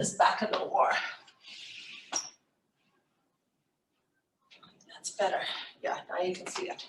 This back a little more. That's better. Yeah, now you can see it.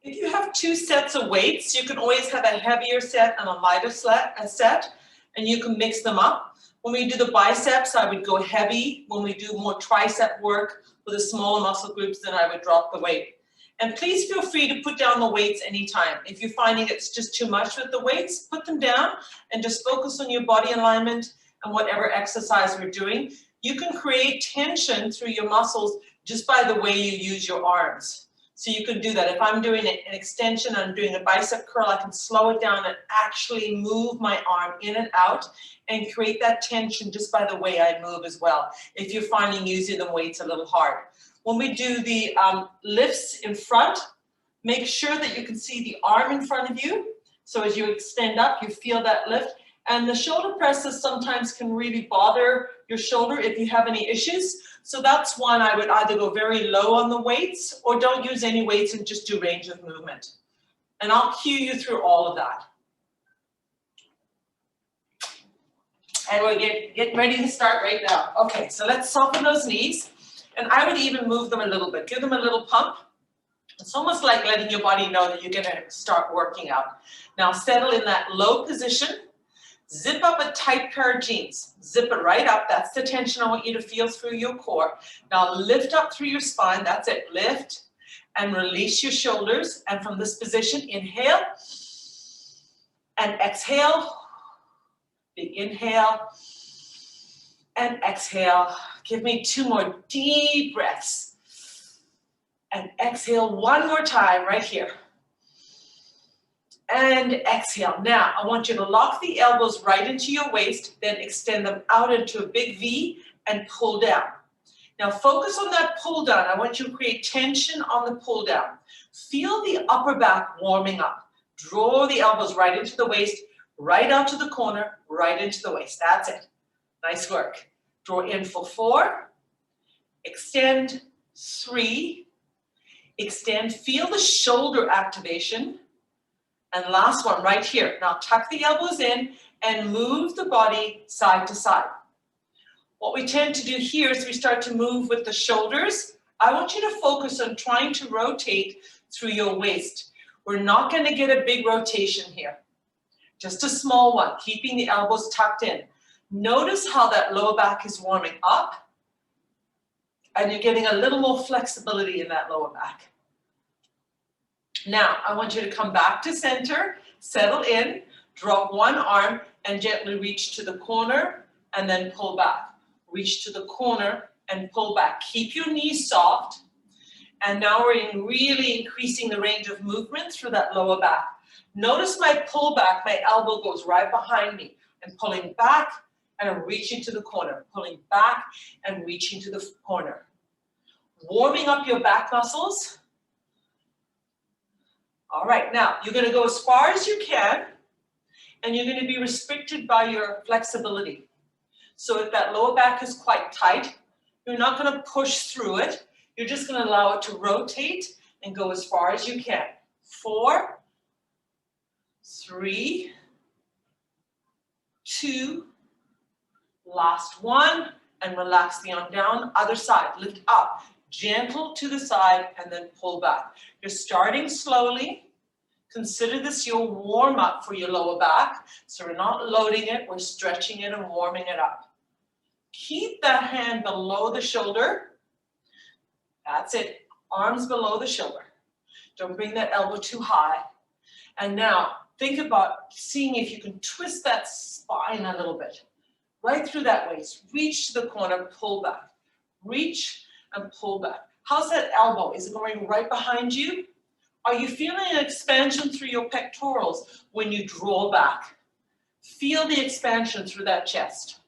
If you have two sets of weights, you can always have a heavier set and a lighter set, and you can mix them up. When we do the biceps, I would go heavy. When we do more tricep work for the smaller muscle groups, then I would drop the weight. And please feel free to put down the weights anytime. If you're finding it's just too much with the weights, put them down and just focus on your body alignment and whatever exercise we're doing. You can create tension through your muscles just by the way you use your arms. So you can do that. If I'm doing an extension, I'm doing a bicep curl, I can slow it down and actually move my arm in and out and create that tension just by the way I move as well, if you're finding using the weights a little hard. When we do the lifts in front, make sure that you can see the arm in front of you. So as you extend up, you feel that lift. And the shoulder presses sometimes can really bother your shoulder if you have any issues. So that's one I would either go very low on the weights or don't use any weights and just do range of movement. And I'll cue you through all of that. And we're getting ready to start right now. Okay, so let's soften those knees. And I would even move them a little bit. Give them a little pump. It's almost like letting your body know that you're going to start working out. Now settle in that low position. Zip up a tight pair of jeans. Zip it right up. That's the tension I want you to feel through your core. Now lift up through your spine. That's it. Lift and release your shoulders. And from this position, inhale and exhale. Big inhale and exhale. Give me 2 more deep breaths. And exhale one more time right here. And exhale. Now, I want you to lock the elbows right into your waist, then extend them out into a big V and pull down. Now, focus on that pull down. I want you to create tension on the pull down. Feel the upper back warming up. Draw the elbows right into the waist, right out to the corner, right into the waist. That's it. Nice work. Draw in for 4. Extend, 3. Extend. Feel the shoulder activation. And last one right here. Now tuck the elbows in and move the body side to side. What we tend to do here is we start to move with the shoulders. I want you to focus on trying to rotate through your waist. We're not going to get a big rotation here. Just a small one, keeping the elbows tucked in. Notice how that lower back is warming up and you're getting a little more flexibility in that lower back. Now, I want you to come back to center, settle in, drop one arm, and gently reach to the corner, and then pull back. Reach to the corner and pull back. Keep your knees soft. And now we're really increasing the range of movement through that lower back. Notice my pull back, my elbow goes right behind me. I'm pulling back, and I'm reaching to the corner. Pulling back and reaching to the corner. Warming up your back muscles. All right, now you're going to go as far as you can, and you're going to be restricted by your flexibility. So if that lower back is quite tight, you're not going to push through it. You're just going to allow it to rotate and go as far as you can. 4, 3, 2, last one, and relax the arm down. Other side, lift up. Gentle to the side and then pull back. You're starting slowly. Consider this your warm up for your lower back. So we're not loading it, we're stretching it and warming it up. Keep that hand below the shoulder. That's it. Arms below the shoulder. Don't bring that elbow too high. And now think about seeing if you can twist that spine a little bit. Right through that waist. Reach to the corner, pull back. Reach and pull back. How's that elbow? Is it going right behind you? Are you feeling an expansion through your pectorals when you draw back? Feel the expansion through that chest.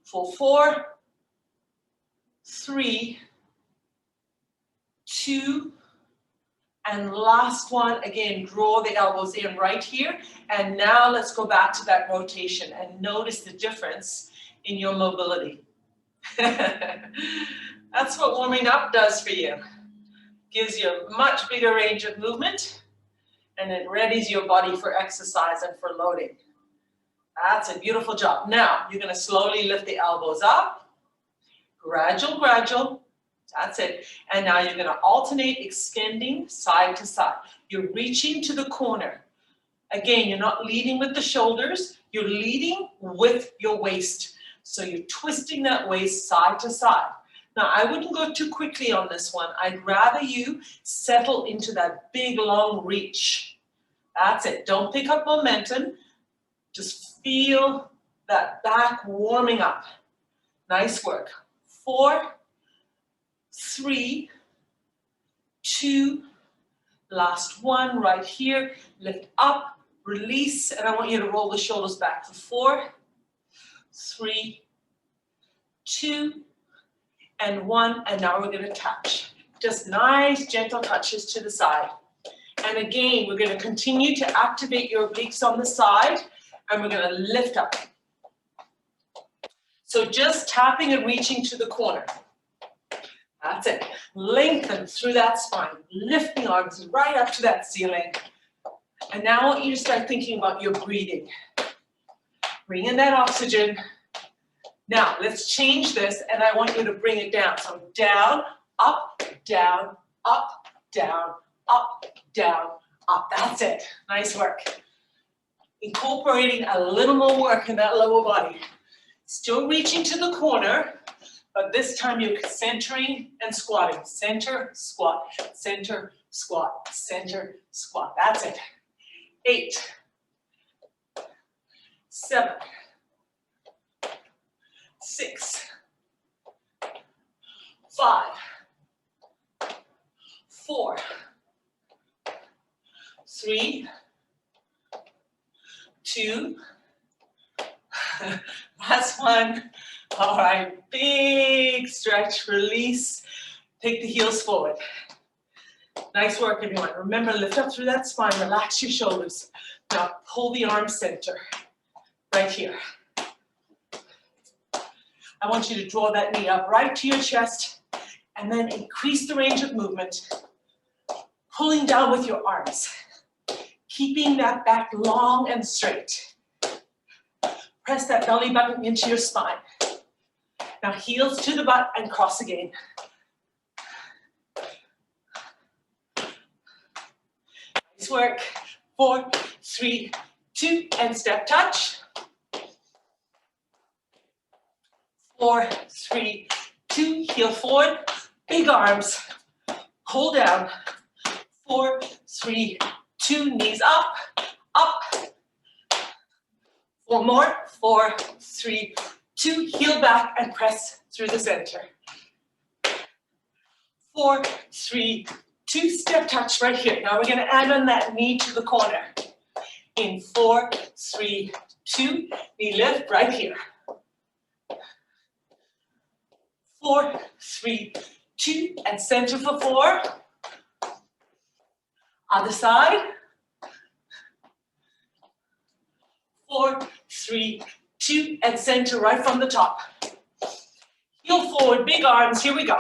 For 4, 3, 2, and last one. Again, draw the elbows in right here. And now let's go back to that rotation and notice the difference in your mobility. That's what warming up does for you. Gives you a much bigger range of movement, and it readies your body for exercise and for loading. That's a beautiful job. Now, you're gonna slowly lift the elbows up. Gradual, gradual. That's it. And now you're gonna alternate extending side to side. You're reaching to the corner. Again, you're not leading with the shoulders, you're leading with your waist. So you're twisting that waist side to side. Now, I wouldn't go too quickly on this one. I'd rather you settle into that big, long reach. That's it. Don't pick up momentum. Just feel that back warming up. Nice work. 4, 3, 2, last one right here. Lift up, release, and I want you to roll the shoulders back for 4, 3, 2, and 1, and now we're gonna touch. Just nice, gentle touches to the side. And again, we're gonna continue to activate your obliques on the side, and we're gonna lift up. So just tapping and reaching to the corner. That's it. Lengthen through that spine, lifting arms right up to that ceiling. And now I want you to start thinking about your breathing. Bring in that oxygen. Now, let's change this, and I want you to bring it down. So down, up, down, up, down, up, down, up. That's it. Nice work. Incorporating a little more work in that lower body. Still reaching to the corner, but this time you're centering and squatting. Center, squat, center, squat, center, squat. That's it. 8, 7, 6, 5, 4, 3, 2, last one. All right, big stretch, release, take the heels forward. Nice work, everyone. Remember, lift up through that spine, relax your shoulders. Now pull the arms center, right here. I want you to draw that knee up right to your chest, and then increase the range of movement, pulling down with your arms, keeping that back long and straight. Press that belly button into your spine. Now heels to the butt and cross again. Nice work. 4, 3, 2, and step touch. 4, 3, 2, heel forward, big arms, pull down. 4, 3, 2, knees up, up. 4 more, 4, 3, 2, heel back and press through the center. 4, 3, 2, step touch right here. Now we're gonna add on that knee to the corner. In 4, 3, 2, knee lift right here. 4, 3, 2, and center for 4. Other side. 4, 3, 2, and center right from the top. Heel forward, big arms, here we go.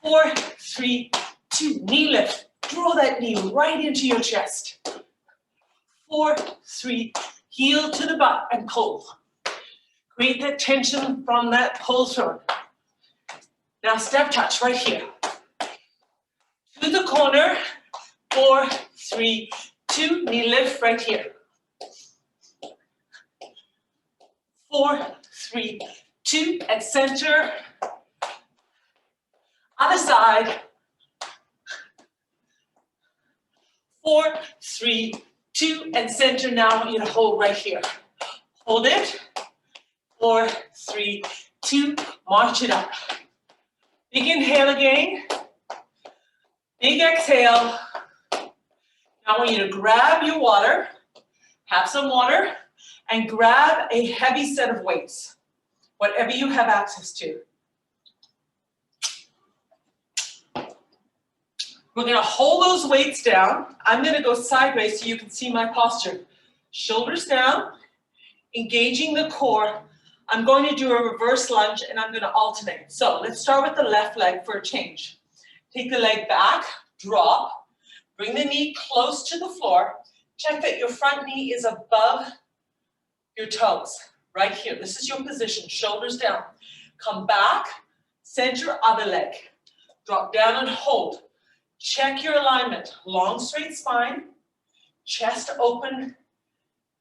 4, 3, 2, knee lift. Draw that knee right into your chest. 4, 3, heel to the butt and pull. Create that tension from that pull through. Now step touch right here. To the corner, 4, 3, 2, knee lift right here. 4, 3, 2, and center. Other side. 4, 3, 2, and center. Now I want you to hold right here. Hold it. 4, 3, 2, march it up. Big inhale again. Big exhale. Now I want you to grab your water. Have some water. and grab a heavy set of weights, whatever you have access to. We're going to hold those weights down. I'm going to go sideways so you can see my posture. Shoulders down, engaging the core. I'm going to do a reverse lunge and I'm going to alternate. So let's start with the left leg for a change. Take the leg back, drop, bring the knee close to the floor. Check that your front knee is above your toes, right here. This is your position, shoulders down. Come back, center other leg. Drop down and hold. Check your alignment. Long, straight spine, chest open,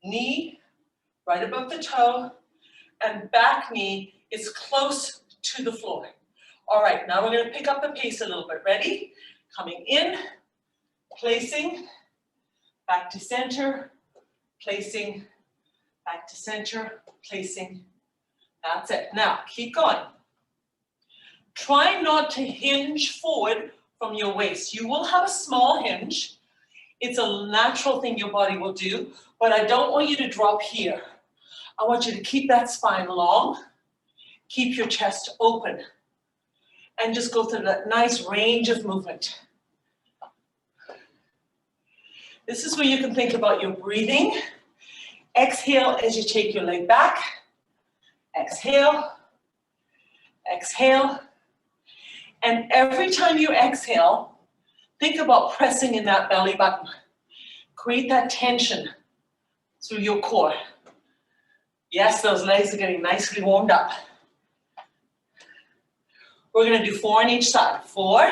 knee right above the toe, and back knee is close to the floor. All right, now we're going to pick up the pace a little bit. Ready? Coming in, placing, back to center, placing, back to center, placing. That's it. Now, keep going. Try not to hinge forward from your waist. You will have a small hinge. It's a natural thing your body will do, but I don't want you to drop here. I want you to keep that spine long, keep your chest open, and just go through that nice range of movement. This is where you can think about your breathing. Exhale as you take your leg back. Exhale, exhale. And every time you exhale, think about pressing in that belly button. Create that tension through your core. Yes, those legs are getting nicely warmed up. We're going to do 4 on each side. 4,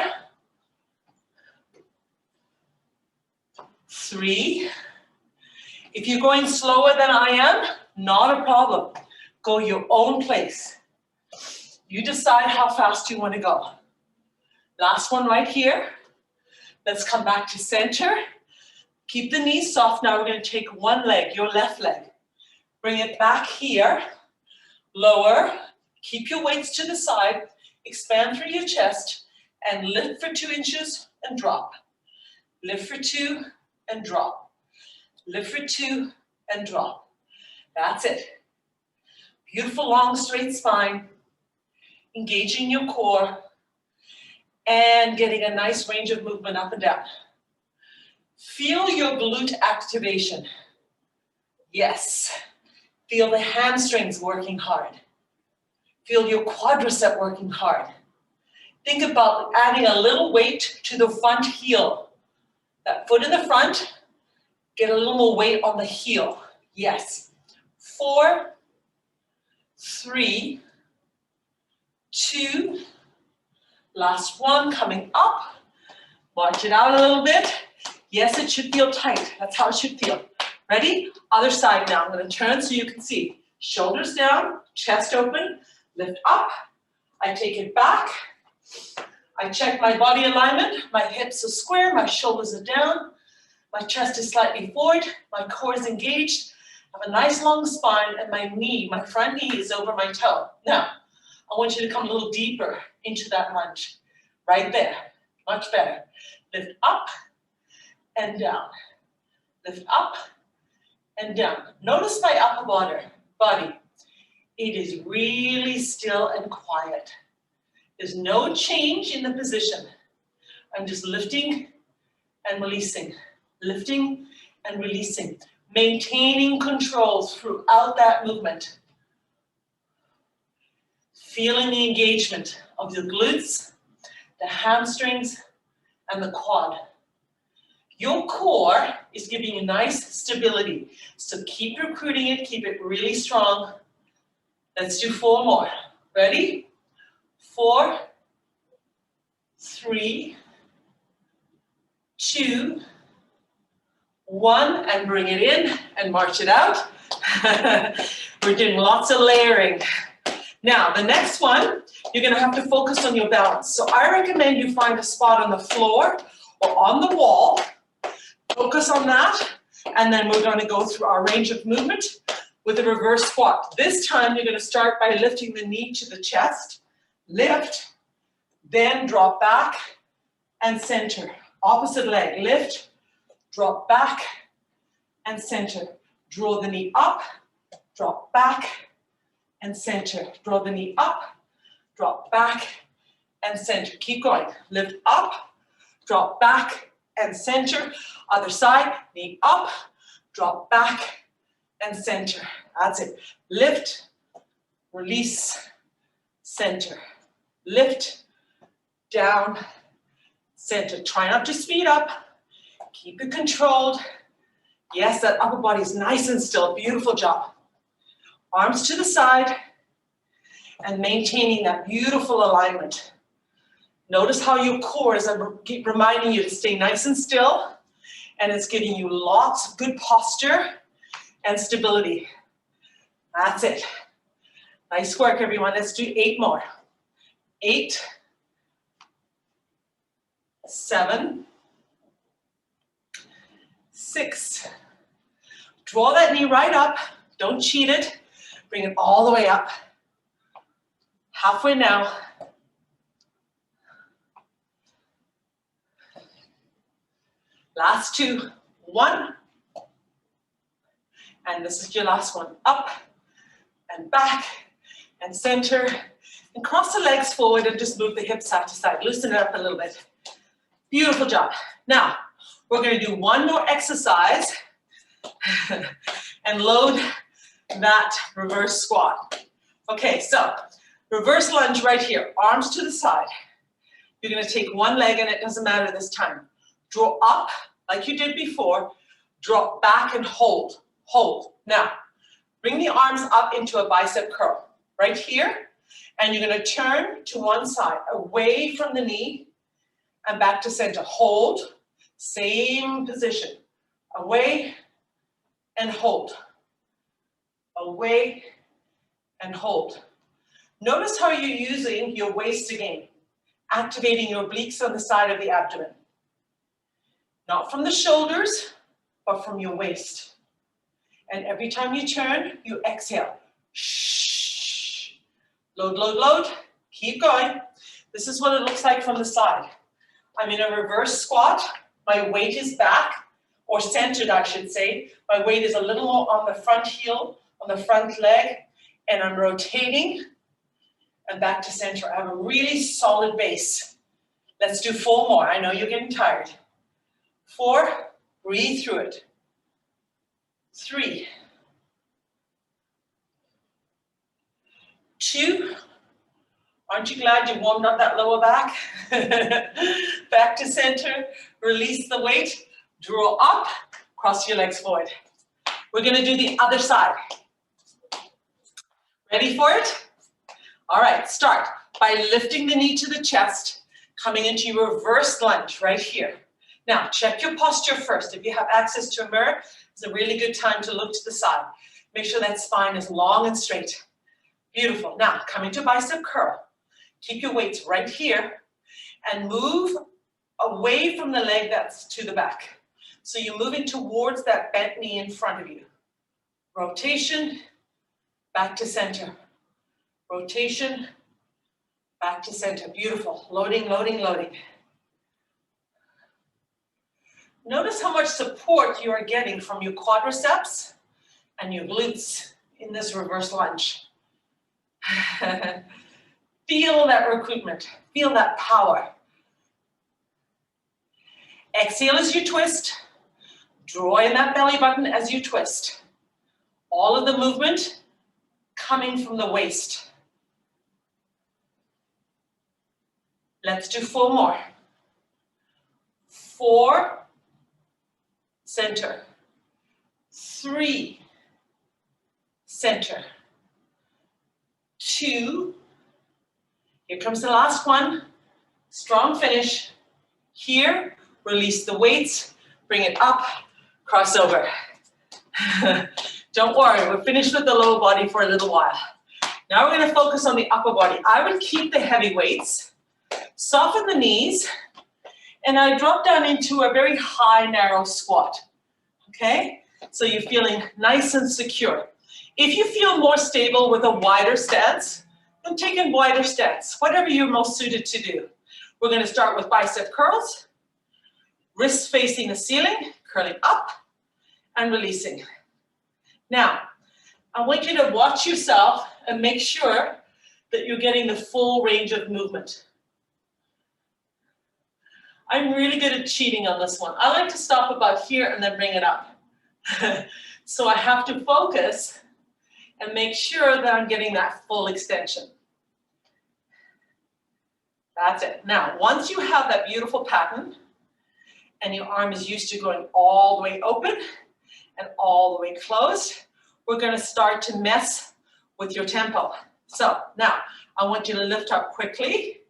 3. If you're going slower than I am, not a problem. Go your own pace. You decide how fast you want to go. Last one right here. Let's come back to center. Keep the knees soft. Now we're going to take one leg, your left leg. Bring it back here. Lower. Keep your weights to the side. Expand through your chest and lift for 2 inches and drop. Lift for 2 and drop. Lift for 2 and drop. That's it. Beautiful long straight spine. Engaging your core and getting a nice range of movement up and down. Feel your glute activation. Yes. Feel the hamstrings working hard. Feel your quadricep working hard. Think about adding a little weight to the front heel. That foot in the front, get a little more weight on the heel. Yes. 4, 3, 2, last one, coming up. March it out a little bit. Yes, it should feel tight. That's how it should feel. Ready? Other side now. I'm going to turn so you can see. Shoulders down, chest open, lift up. I take it back. I check my body alignment. My hips are square, my shoulders are down. My chest is slightly forward. My core is engaged. I have a nice long spine and my knee, my front knee is over my toe. Now, I want you to come a little deeper into that lunge. Right there. Much better. Lift up and down. Lift up and down. Notice my upper body. It is really still and quiet. There's no change in the position. I'm just lifting and releasing. Lifting and releasing. Maintaining control throughout that movement. Feeling the engagement of your glutes, the hamstrings, and the quad. Your core is giving you nice stability. So keep recruiting it, keep it really strong. Let's do 4 more. Ready? 4, 3, 2, 1, and bring it in and march it out. We're doing lots of layering. Now, the next one, you're going to have to focus on your balance. So I recommend you find a spot on the floor or on the wall. Focus on that, and then we're going to go through our range of movement with a reverse squat. This time, you're going to start by lifting the knee to the chest. Lift, then drop back and center. Opposite leg, lift, drop back and center. Draw the knee up, drop back and center. Draw the knee up, drop back and center. Keep going. Lift up, drop back and center. Other side, knee up, drop back and center. That's it. Lift, release, center. Lift, down, center. Try not to speed up. Keep it controlled. Yes, that upper body is nice and still. Beautiful job. Arms to the side and maintaining that beautiful alignment. Notice how your core is reminding you to stay nice and still, and it's giving you lots of good posture and stability. That's it. Nice work, everyone. Let's do 8 more. 8, 7, 6. Draw that knee right up. Don't cheat it. Bring it all the way up. Halfway now. Last 2. 1. And this is your last one. Up and back and center. And cross the legs forward and just move the hips side to side. Loosen it up a little bit. Beautiful job. Now, we're going to do one more exercise and load that reverse squat. Okay, so reverse lunge right here. Arms to the side. You're going to take one leg, and it doesn't matter this time. Draw up like you did before. Drop back and hold. Hold. Now, bring the arms up into a bicep curl right here. And you're going to turn to one side, away from the knee and back to center. Hold. Same position. Away and hold. Away and hold. Notice how you're using your waist again, activating your obliques on the side of the abdomen. Not from the shoulders, but from your waist. And every time you turn, you exhale. Shh. Load, load, load. Keep going. This is what it looks like from the side. I'm in a reverse squat. My weight is back, or centered, I should say. My weight is a little more on the front heel, on the front leg, and I'm rotating and back to center. I have a really solid base. Let's do 4 more. I know you're getting tired. 4, breathe through it. 3, 2, aren't you glad you warmed up that lower back? Back to center, release the weight, draw up, cross your legs forward. We're going to do the other side. Ready for it? All right, start by lifting the knee to the chest, coming into your reverse lunge right here. Now, check your posture first. If you have access to a mirror, it's a really good time to look to the side. Make sure that spine is long and straight. Beautiful. Now, coming to bicep curl. Keep your weights right here and move away from the leg that's to the back. So you're moving towards that bent knee in front of you. Rotation, back to center. Rotation, back to center. Beautiful. Loading, loading, loading. Notice how much support you are getting from your quadriceps and your glutes in this reverse lunge. Feel that recruitment. Feel that power. Exhale as you twist. Draw in that belly button as you twist. All of the movement coming from the waist. Let's do 4 more. 4, center. 3, center. 2, here comes the last one. Strong finish. Here, release the weights, bring it up, cross over. Don't worry, we're finished with the lower body for a little while. Now we're going to focus on the upper body. I would keep the heavy weights, soften the knees, and I drop down into a very high, narrow squat. Okay? So you're feeling nice and secure. If you feel more stable with a wider stance, then take a wider stance, whatever you're most suited to do. We're going to start with bicep curls, wrists facing the ceiling, curling up and releasing. Now, I want you to watch yourself and make sure that you're getting the full range of movement. I'm really good at cheating on this one. I like to stop about here and then bring it up. So I have to focus and make sure that I'm getting that full extension. That's it. Now, once you have that beautiful pattern and your arm is used to going all the way open and all the way closed, we're going to start to mess with your tempo. So now I want you to lift up quickly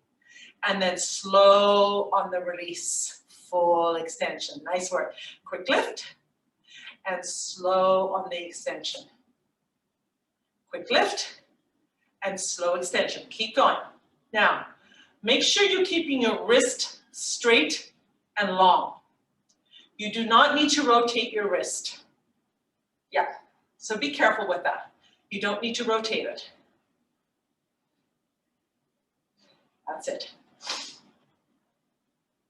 and then slow on the release, full extension. Nice work. Quick lift and slow on the extension. Quick lift and slow extension. Keep going. Now, make sure you're keeping your wrist straight and long. You do not need to rotate your wrist. Yeah, so be careful with that. You don't need to rotate it. That's it.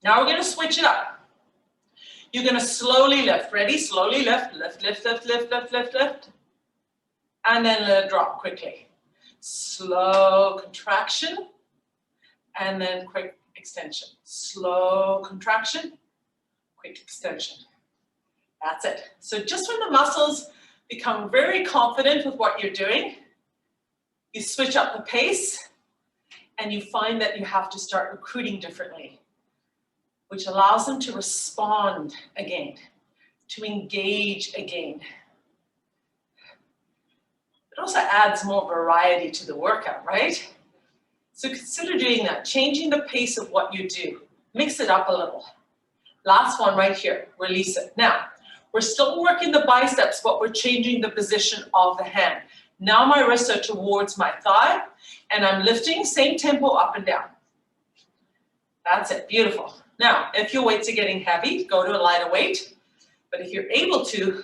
Now we're going to switch it up. You're going to slowly lift. Ready? Slowly lift, lift, lift, lift, lift, lift, lift, lift. And then let it drop quickly. Slow contraction. And then quick extension. Slow contraction, quick extension. That's it. So just when the muscles become very confident with what you're doing, you switch up the pace and you find that you have to start recruiting differently, which allows them to respond again, to engage again. It also adds more variety to the workout, right? So consider doing that, changing the pace of what you do. Mix it up a little. Last one right here, release it. Now, we're still working the biceps, but we're changing the position of the hand. Now my wrists are towards my thigh, and I'm lifting, same tempo up and down. That's it, beautiful. Now, if your weights are getting heavy, go to a lighter weight. But if you're able to,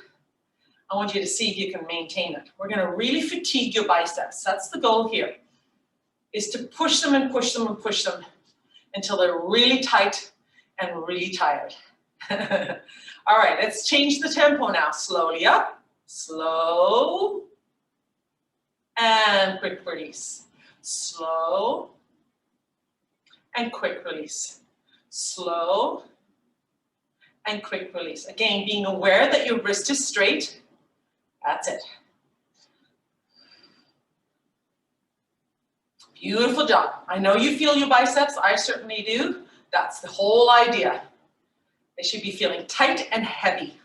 I want you to see if you can maintain it. We're gonna really fatigue your biceps. That's the goal here, is to push them and push them and push them until they're really tight and really tired. All right, let's change the tempo now. Slowly up, slow, and quick release. Slow, and quick release. Slow, and quick release. Again, being aware that your wrist is straight. That's it. Beautiful job. I know you feel your biceps. I certainly do. That's the whole idea. They should be feeling tight and heavy.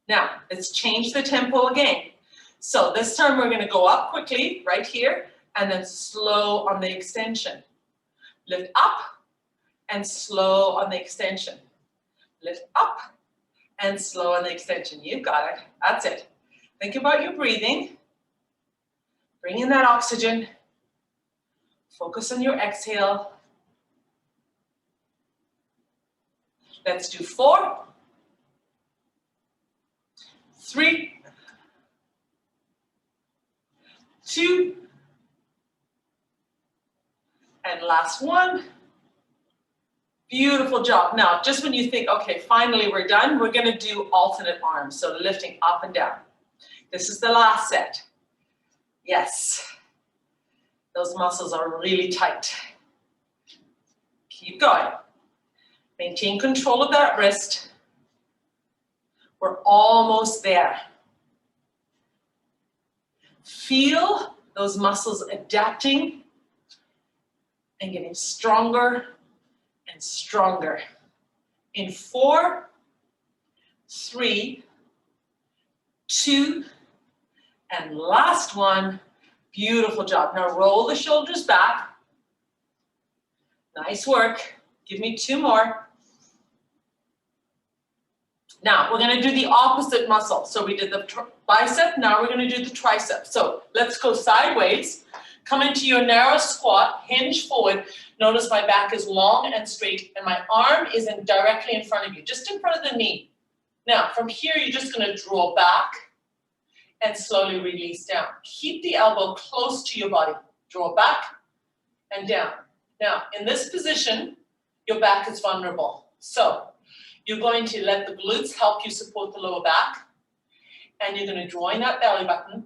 Now, let's change the tempo again. So this time we're going to go up quickly, right here, and then slow on the extension. Lift up and slow on the extension. Lift up and slow on the extension. You've got it. That's it. Think about your breathing. Bring in that oxygen. Focus on your exhale. Let's do 4, 3, 2, and last one. Beautiful job. Now, just when you think, okay, finally we're done, we're going to do alternate arms. So lifting up and down. This is the last set. Yes. Those muscles are really tight. Keep going. Maintain control of that wrist. We're almost there. Feel those muscles adapting and getting stronger and stronger. In 4, 3, 2, and last one. Beautiful job. Now roll the shoulders back. Nice work. Give me 2 more. Now we're going to do the opposite muscle. So we did the bicep, now we're going to do the tricep. So let's go sideways. Come into your narrow squat, hinge forward. Notice my back is long and straight and my arm is directly in front of you, just in front of the knee. Now from here you're just going to draw back and slowly release down. Keep the elbow close to your body. Draw back and down. Now in this position, your back is vulnerable. So you're going to let the glutes help you support the lower back. And you're gonna draw in that belly button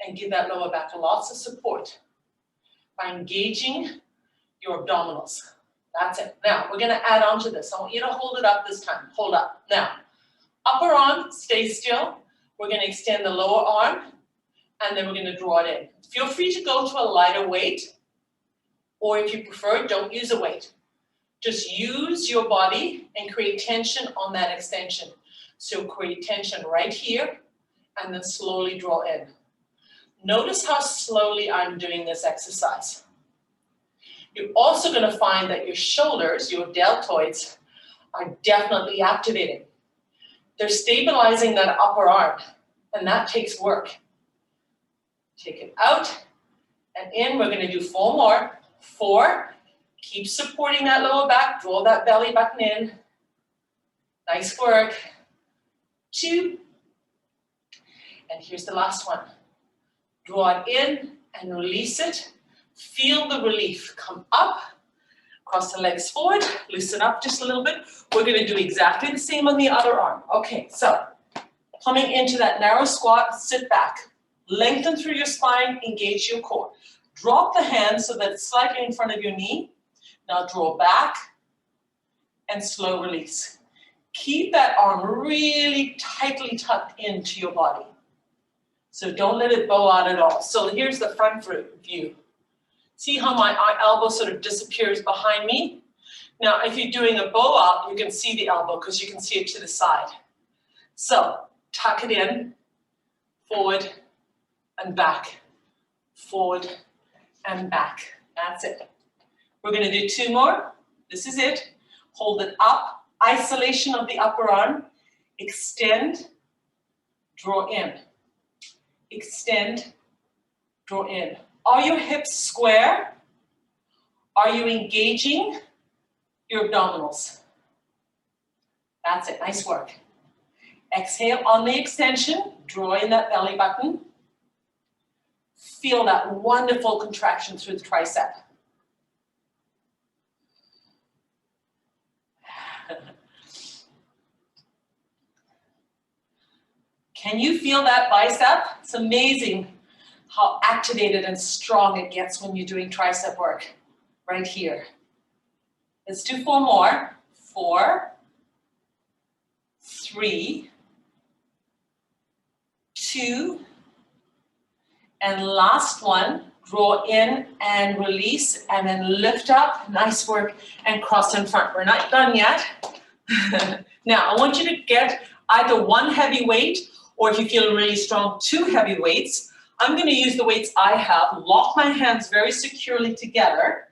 and give that lower back lots of support by engaging your abdominals. That's it. Now, we're gonna add on to this. I want you to hold it up this time. Hold up. Now, upper arm, stay still. We're gonna extend the lower arm, and then we're gonna draw it in. Feel free to go to a lighter weight, or if you prefer, don't use a weight. Just use your body and create tension on that extension. So create tension right here, and then slowly draw in. Notice how slowly I'm doing this exercise. You're also gonna find that your shoulders, your deltoids, are definitely activating. They're stabilizing that upper arm, and that takes work. Take it out and in. We're gonna do 4 more. 4, keep supporting that lower back, draw that belly button in. Nice work. 2, and here's the last one. Draw it in and release it. Feel the relief. Come up, cross the legs forward, loosen up just a little bit. We're gonna do exactly the same on the other arm. Okay, so coming into that narrow squat, sit back. Lengthen through your spine, engage your core. Drop the hands so that it's slightly in front of your knee. Now draw back and slow release. Keep that arm really tightly tucked into your body. So don't let it bow out at all. So here's the front view. See how my elbow sort of disappears behind me? Now, if you're doing a bow out, you can see the elbow because you can see it to the side. So tuck it in, forward and back, forward and back. That's it. We're gonna do 2 more. This is it. Hold it up, isolation of the upper arm, extend, draw in. Extend, draw in. Are your hips square? Are you engaging your abdominals? That's it, nice work. Exhale on the extension, draw in that belly button. Feel that wonderful contraction through the tricep. Can you feel that bicep? It's amazing how activated and strong it gets when you're doing tricep work. Right here. Let's do 4 more. 4, 3, 2, and last one. Draw in and release, and then lift up. Nice work, and cross in front. We're not done yet. Now, I want you to get either 1 heavy weight, or if you feel really strong, 2 heavy weights. I'm going to use the weights I have, lock my hands very securely together,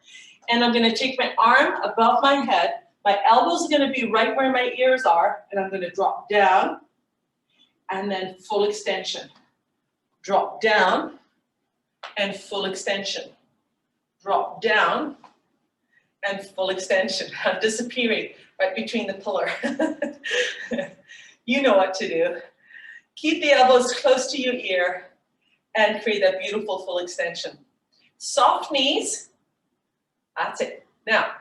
and I'm going to take my arm above my head. My elbows are going to be right where my ears are, and I'm going to drop down, and then full extension. Drop down, and full extension. Drop down, and full extension. I'm disappearing right between the pillar. You know what to do. Keep the elbows close to your ear and create that beautiful full extension. Soft knees, that's it. Now,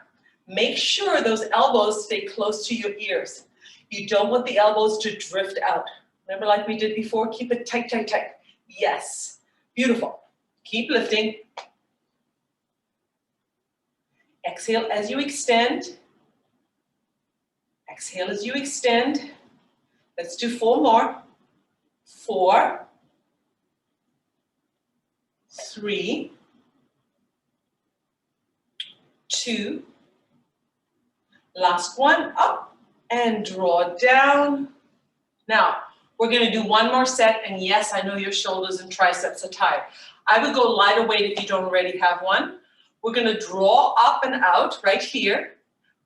make sure those elbows stay close to your ears. You don't want the elbows to drift out. Remember like we did before? Keep it tight, tight, tight. Yes, beautiful. Keep lifting. Exhale as you extend. Exhale as you extend. Let's do 4 more. 4, 3, 2, last one, up and draw down. Now, we're gonna do 1 more set, and yes, I know your shoulders and triceps are tired. I would go lighter weight if you don't already have one. We're gonna draw up and out right here.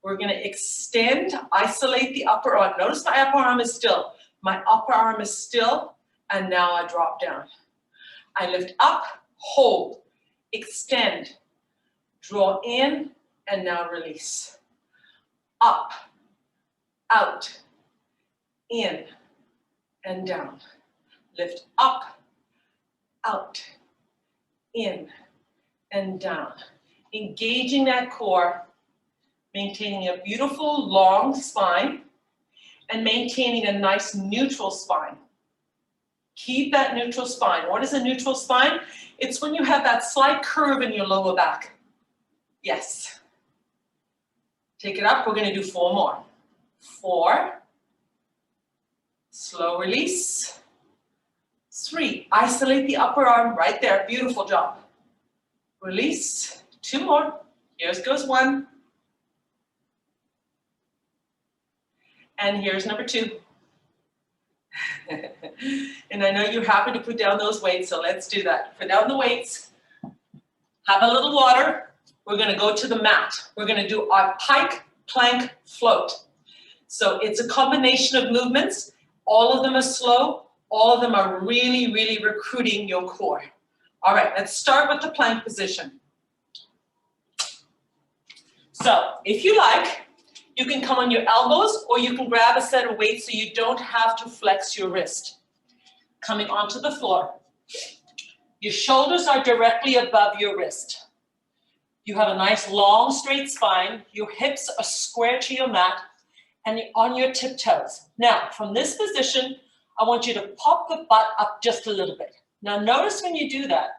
We're gonna extend, isolate the upper arm. Notice my upper arm is still. My upper arm is still, and now I drop down. I lift up, hold, extend, draw in, and now release. Up, out, in, and down. Lift up, out, in, and down. Engaging that core, maintaining a beautiful long spine, and maintaining a nice neutral spine. Keep that neutral spine. What is a neutral spine? It's when you have that slight curve in your lower back. Yes. Take it up. We're going to do 4 more. 4. Slow release. 3. Isolate the upper arm right there. Beautiful job. Release. 2 more. Here goes 1. And here's number 2. And I know you're happy to put down those weights, so let's do that. Put down the weights. Have a little water. We're going to go to the mat. We're going to do our pike, plank, float. So it's a combination of movements. All of them are slow. All of them are really, really recruiting your core. All right, let's start with the plank position. So if you like, you can come on your elbows or you can grab a set of weights so you don't have to flex your wrist. Coming onto the floor. Your shoulders are directly above your wrist. You have a nice long straight spine. Your hips are square to your mat and you're on your tiptoes. Now from this position, I want you to pop the butt up just a little bit. Now notice when you do that,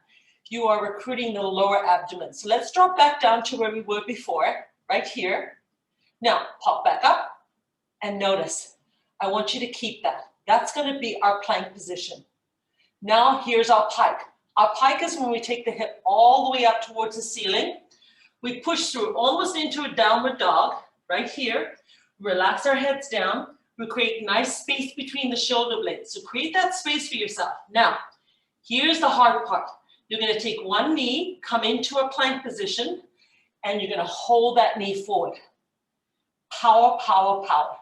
you are recruiting the lower abdomen. So let's drop back down to where we were before, right here. Now, pop back up and notice. I want you to keep that. That's going to be our plank position. Now, here's our pike. Our pike is when we take the hip all the way up towards the ceiling. We push through almost into a downward dog, right here. Relax our heads down. We create nice space between the shoulder blades. So create that space for yourself. Now, here's the hard part. You're going to take one knee, come into a plank position, and you're going to hold that knee forward. Power, power, power.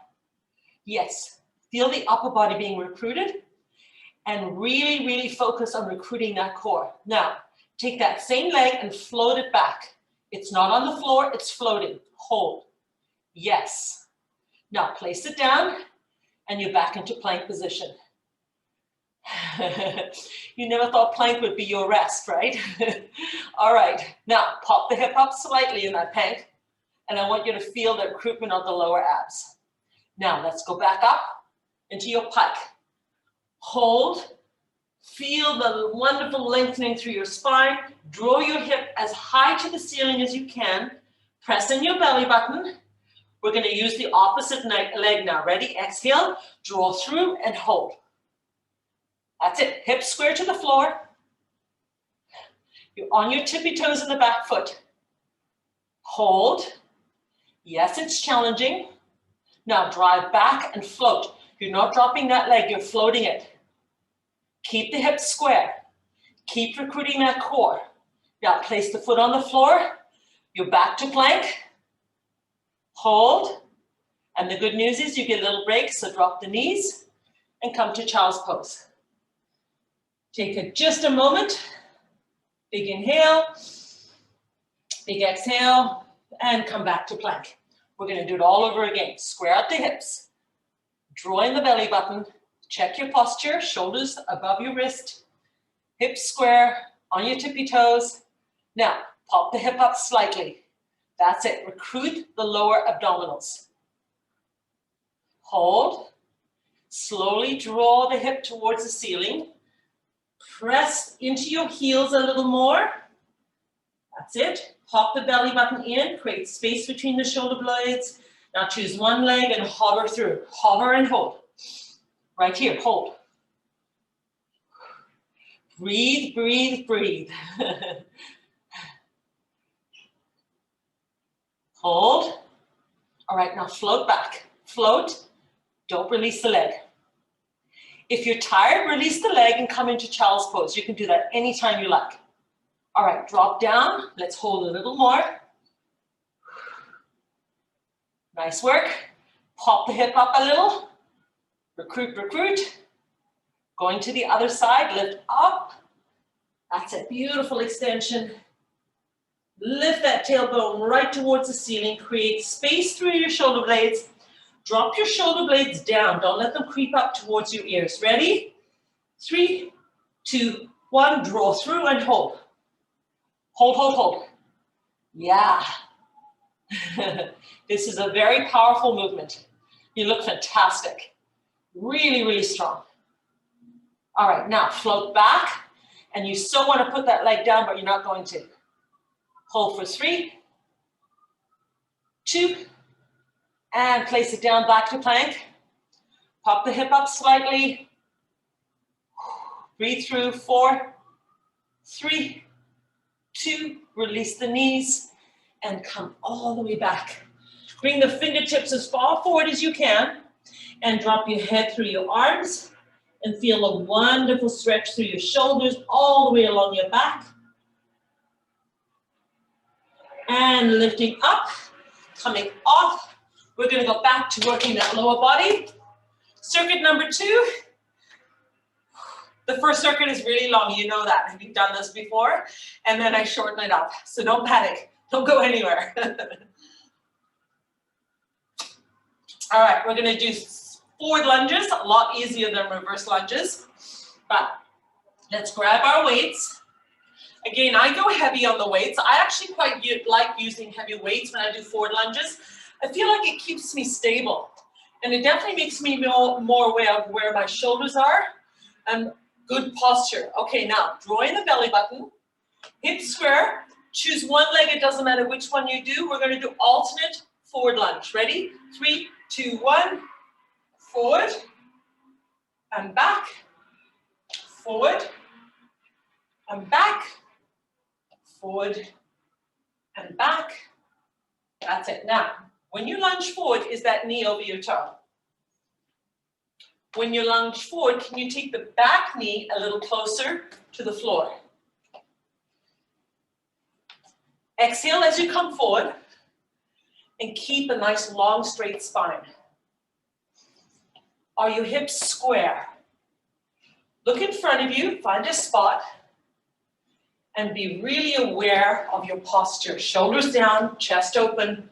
Yes, feel the upper body being recruited and really, really focus on recruiting that core. Now, take that same leg and float it back. It's not on the floor, it's floating. Hold. Yes. Now, place it down and you're back into plank position. You never thought plank would be your rest, right? All right, now pop the hip up slightly in that plank. And I want you to feel the recruitment of the lower abs. Now let's go back up into your pike. Hold, feel the wonderful lengthening through your spine. Draw your hip as high to the ceiling as you can. Press in your belly button. We're going to use the opposite leg now. Ready? Exhale, draw through and hold. That's it. Hips square to the floor. You're on your tippy toes in the back foot. Hold. Yes, it's challenging. Now drive back and float. You're not dropping that leg, you're floating it. Keep the hips square. Keep recruiting that core. Now place the foot on the floor. You're back to plank. Hold. And the good news is you get a little break, so drop the knees and come to child's pose. Take just a moment. Big inhale. Big exhale. And come back to plank. We're going to do it all over again. Square out the hips. Draw in the belly button. Check your posture. Shoulders above your wrist. Hips square. On your tippy toes. Now, pop the hip up slightly. That's it. Recruit the lower abdominals. Hold. Slowly draw the hip towards the ceiling. Press into your heels a little more. That's it. Pop the belly button in, create space between the shoulder blades. Now choose one leg and hover through. Hover and hold. Right here, hold. Breathe, breathe, breathe. Hold. All right, now float back. Float. Don't release the leg. If you're tired, release the leg and come into child's pose. You can do that anytime you like. All right, drop down. Let's hold a little more. Nice work. Pop the hip up a little. Recruit, recruit. Going to the other side, lift up. That's a beautiful extension. Lift that tailbone right towards the ceiling. Create space through your shoulder blades. Drop your shoulder blades down. Don't let them creep up towards your ears. Ready? 3, 2, 1. Draw through and hold. Hold, hold, hold. Yeah. This is a very powerful movement. You look fantastic. Really, really strong. All right, now float back, and you still want to put that leg down, but you're not going to. Hold for 3, 2, and place it down back to plank. Pop the hip up slightly. Breathe through, 4, 3, 2, release the knees, and come all the way back. Bring the fingertips as far forward as you can, and drop your head through your arms, and feel a wonderful stretch through your shoulders, all the way along your back. And lifting up, coming off. We're gonna go back to working that lower body. Circuit number 2. The first circuit is really long, you know that. We've done this before. And then I shorten it up. So don't panic, don't go anywhere. All right, we're gonna do forward lunges, a lot easier than reverse lunges. But let's grab our weights. Again, I go heavy on the weights. I actually quite like using heavy weights when I do forward lunges. I feel like it keeps me stable. And it definitely makes me more aware of where my shoulders are and good posture. Okay, now draw in the belly button, hips square, choose one leg, it doesn't matter which one you do. We're gonna do alternate forward lunge. Ready? 3, 2, 1, forward, and back, forward, and back, forward, and back. That's it. Now, when you lunge forward, is that knee over your toe? When you lunge forward, can you take the back knee a little closer to the floor? Exhale as you come forward, and keep a nice long straight spine. Are your hips square? Look in front of you, find a spot, and be really aware of your posture. Shoulders down, chest open.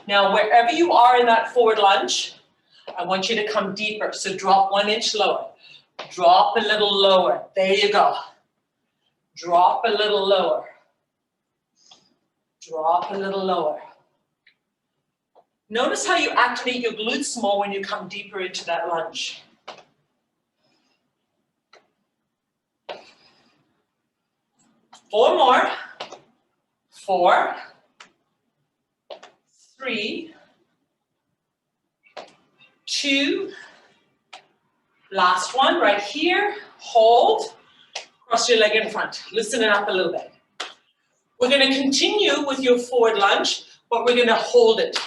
Now, wherever you are in that forward lunge, I want you to come deeper. So drop 1 inch lower. Drop a little lower. There you go. Drop a little lower. Drop a little lower. Notice how you activate your glutes more when you come deeper into that lunge. Four more. 4, 3, 2, last one right here. Hold, cross your leg in front. Loosen it up a little bit. We're going to continue with your forward lunge, but we're going to hold it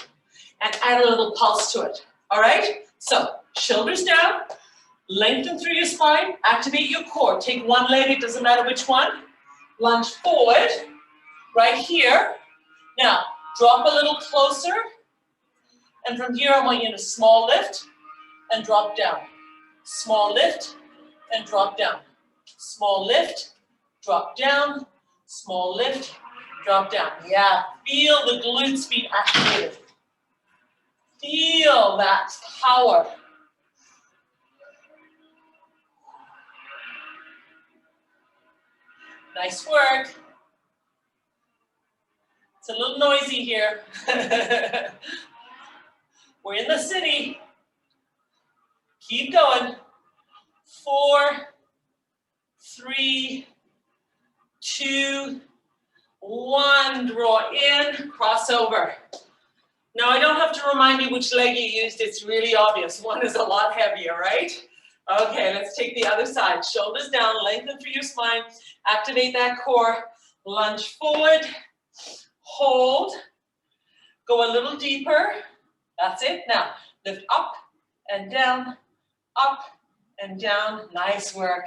and add a little pulse to it. All right? So shoulders down, lengthen through your spine, activate your core. Take one leg, it doesn't matter which one. Lunge forward, right here. Now, drop a little closer. And from here, I want you to small lift and drop down. Small lift and drop down. Small lift, drop down. Small lift, drop down. Yeah, feel the glutes being activated. Feel that power. Nice work. It's a little noisy here. We're in the city. Keep going. 4, 3, 2, 1. Draw in, cross over. Now I don't have to remind you which leg you used. It's really obvious. One is a lot heavier, right? Okay, let's take the other side. Shoulders down, lengthen through your spine. Activate that core. Lunge forward. Hold. Go a little deeper. That's it. Now, lift up and down, up and down. Nice work.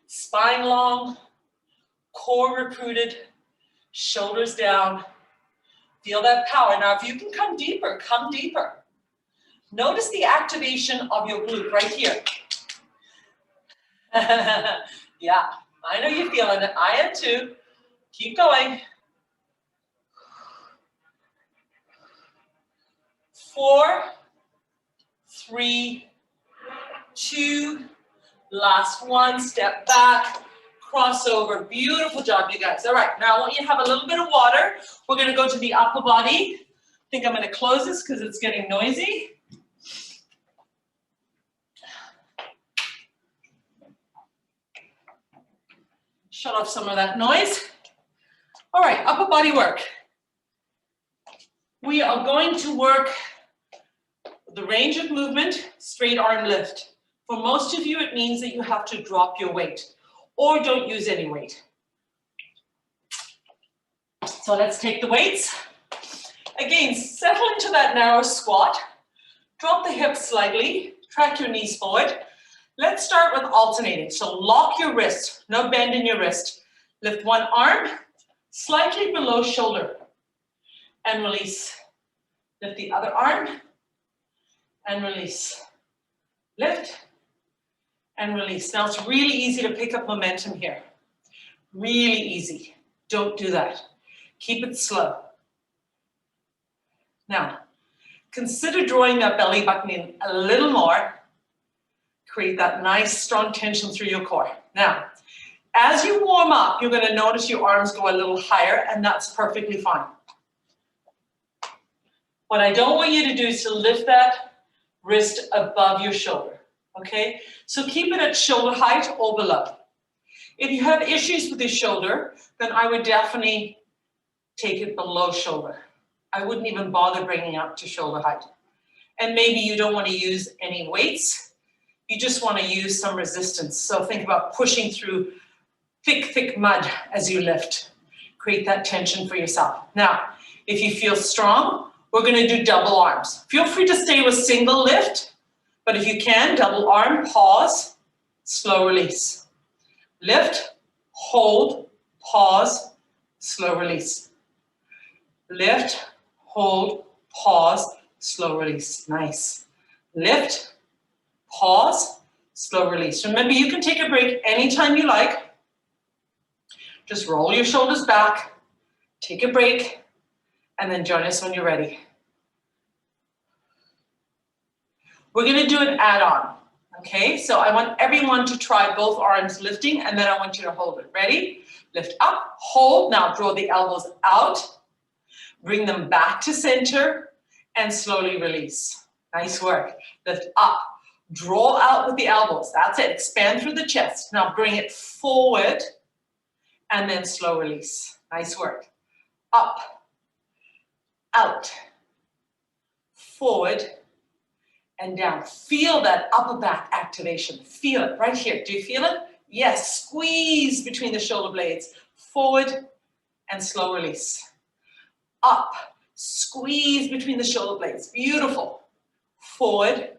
Spine long, core recruited, shoulders down. Feel that power. Now, if you can come deeper, come deeper. Notice the activation of your glute right here. Yeah, I know you're feeling it. I am too. Keep going. 4, 3, 2, last one, step back, crossover. Beautiful job, you guys. All right, now I want you to have a little bit of water. We're gonna go to the upper body. think I'm going to close this because it's getting noisy. Shut off some of that noise. All right, upper body work. We are going to work the range of movement, straight arm lift. For most of you, it means that you have to drop your weight or don't use any weight. So let's take the weights. Again, settle into that narrow squat. Drop the hips slightly, track your knees forward. Let's start with alternating. So lock your wrist, no bend in your wrist. Lift one arm, slightly below shoulder, and release. Lift the other arm, and release. Lift, and release. Now it's really easy to pick up momentum here. Really easy. Don't do that. Keep it slow. Now, consider drawing that belly button in a little more. Create that nice strong tension through your core. Now, as you warm up, you're going to notice your arms go a little higher, and that's perfectly fine. What I don't want you to do is to lift that wrist above your shoulder, okay? So keep it at shoulder height or below. If you have issues with your shoulder, then I would definitely take it below shoulder. I wouldn't even bother bringing it up to shoulder height. And maybe you don't want to use any weights. You just want to use some resistance. So think about pushing through thick mud as you lift. Create that tension for yourself. Now, if you feel strong, we're going to do double arms. Feel free to stay with single lift, but if you can, double arm, pause, slow release. Lift, hold, pause, slow release. Lift, hold, pause, slow release. Nice. Lift, pause, slow release. Remember, you can take a break anytime you like. Just roll your shoulders back, take a break, and then join us when you're ready. We're going to do an add-on, okay? So I want everyone to try both arms lifting, and then I want you to hold it. Ready? Lift up, hold. Now draw the elbows out, bring them back to center, and slowly release. Nice work. Lift up, draw out with the elbows. That's it. Expand through the chest. Now bring it forward, and then slow release. Nice work. Up, out, forward, and down. Feel that upper back activation. Feel it right here. Do you feel it? Yes. Squeeze between the shoulder blades. Forward and slow release. Up. Squeeze between the shoulder blades. Beautiful. Forward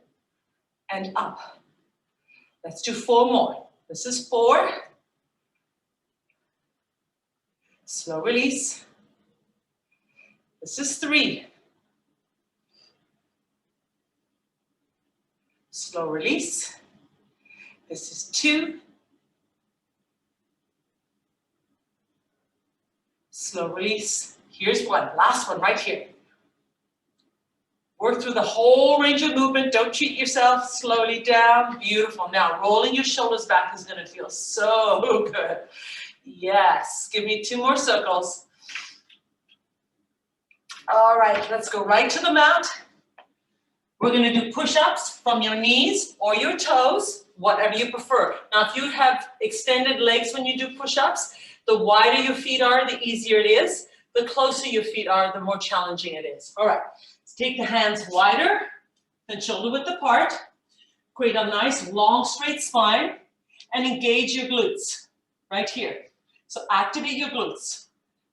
and up. Let's do 4 more. This is 4. Slow release. This is 3. Slow release. This is 2. Slow release. Here's 1. Last one right here. Work through the whole range of movement. Don't cheat yourself. Slowly down. Beautiful. Now, rolling your shoulders back is going to feel so good. Yes. Give me 2 more circles. All right. Let's go right to the mat. We're going to do push-ups from your knees or your toes, whatever you prefer. Now, if you have extended legs when you do push-ups, the wider your feet are, the easier it is. The closer your feet are, the more challenging it is. All right. Let's take the hands wider and shoulder width apart. Create a nice, long, straight spine and engage your glutes right here. So activate your glutes.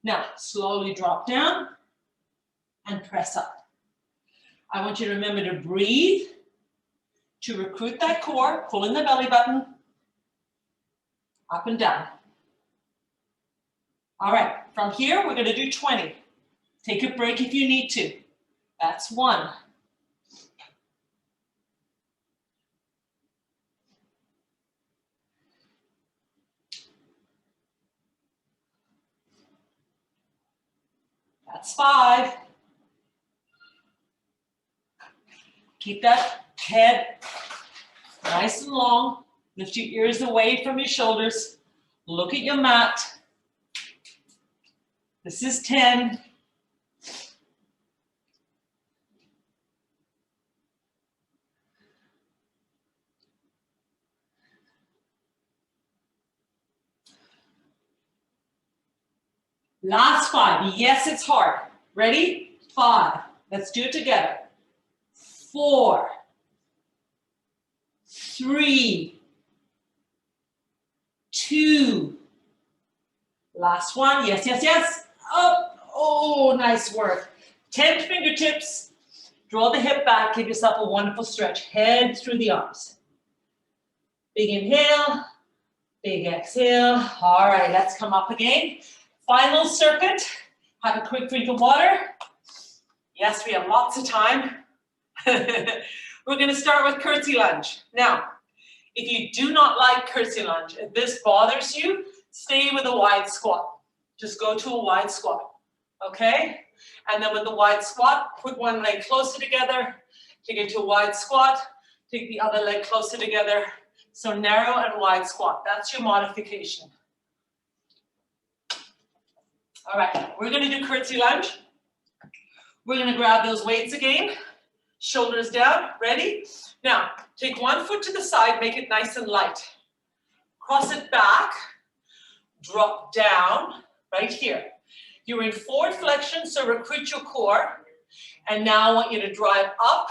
Now, slowly drop down and press up. I want you to remember to breathe, to recruit that core, pull in the belly button, up and down. All right, from here, we're gonna do 20. Take a break if you need to. That's 1. That's 5. Keep that head nice and long. Lift your ears away from your shoulders. Look at your mat. This is 10. Last 5. Yes, it's hard. Ready? 5. Let's do it together. 4, 3, 2. Last one. Yes, yes, yes. Up. Oh, nice work. 10 fingertips. Draw the hip back. Give yourself a wonderful stretch. Head through the arms. Big inhale. Big exhale. All right, let's come up again. Final circuit. Have a quick drink of water. Yes, we have lots of time. We're going to start with curtsy lunge. Now, if you do not like curtsy lunge, if this bothers you, stay with a wide squat. Just go to a wide squat, okay? And then with the wide squat, put one leg closer together, take it to a wide squat, take the other leg closer together. So narrow and wide squat, that's your modification. All right, we're gonna do curtsy lunge. We're gonna grab those weights again, shoulders down, ready? Now, take one foot to the side, make it nice and light. Cross it back, drop down, right here. You're in forward flexion, so recruit your core. And now I want you to drive up,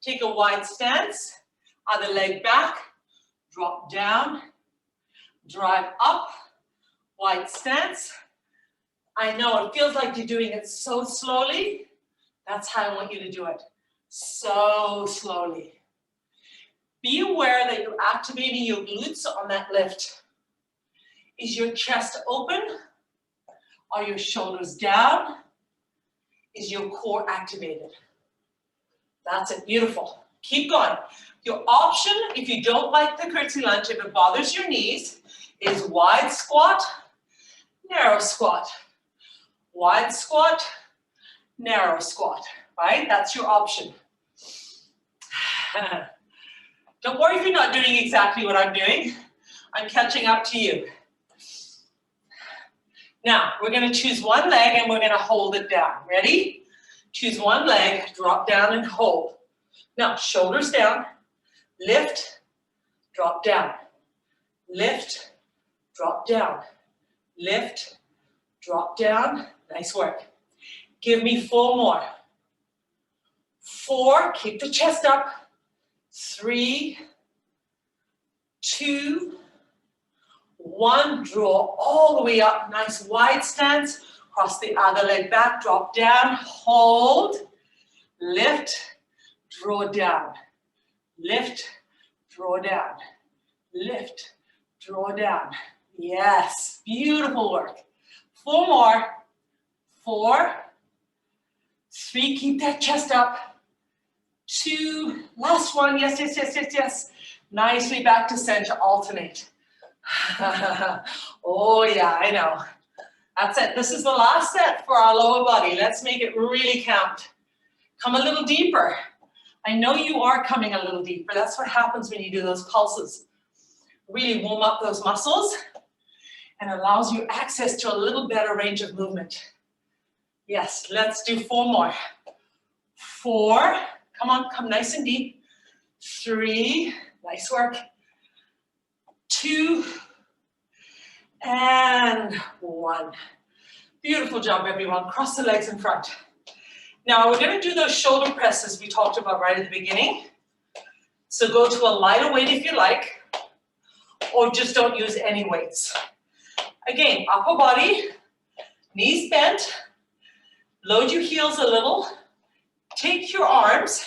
take a wide stance, other leg back, drop down, drive up, wide stance. I know it feels like you're doing it so slowly. That's how I want you to do it. So slowly. Be aware that you're activating your glutes on that lift. Is your chest open? Are your shoulders down? Is your core activated? That's it, beautiful. Keep going. Your option, if you don't like the curtsy lunge, if it bothers your knees, is wide squat, narrow squat. Wide squat, narrow squat, right? That's your option. Don't worry if you're not doing exactly what I'm doing. I'm catching up to you. Now, we're going to choose one leg and we're going to hold it down. Ready? Choose one leg, drop down and hold. Now, shoulders down, lift, drop down, lift, drop down, lift, drop down. Nice work. Give me 4 more. 4, keep the chest up. 3, 2, 1, draw all the way up. Nice wide stance. Cross the other leg back, drop down, hold, lift, draw down, lift, draw down, lift, draw down. Yes, beautiful work. 4 more. 4, 3, keep that chest up. 2, last one, yes, yes, yes, yes, yes. Nicely back to center, alternate. Oh yeah, I know. That's it, this is the last set for our lower body. Let's make it really count. Come a little deeper. I know you are coming a little deeper. That's what happens when you do those pulses. Really warm up those muscles and allows you access to a little better range of movement. Yes, let's do 4 more. 4, come on, come nice and deep. 3, nice work. 2, and 1. Beautiful job, everyone. Cross the legs in front. Now, we're going to do those shoulder presses we talked about right at the beginning. So go to a lighter weight if you like, or just don't use any weights. Again, upper body, knees bent, load your heels a little, take your arms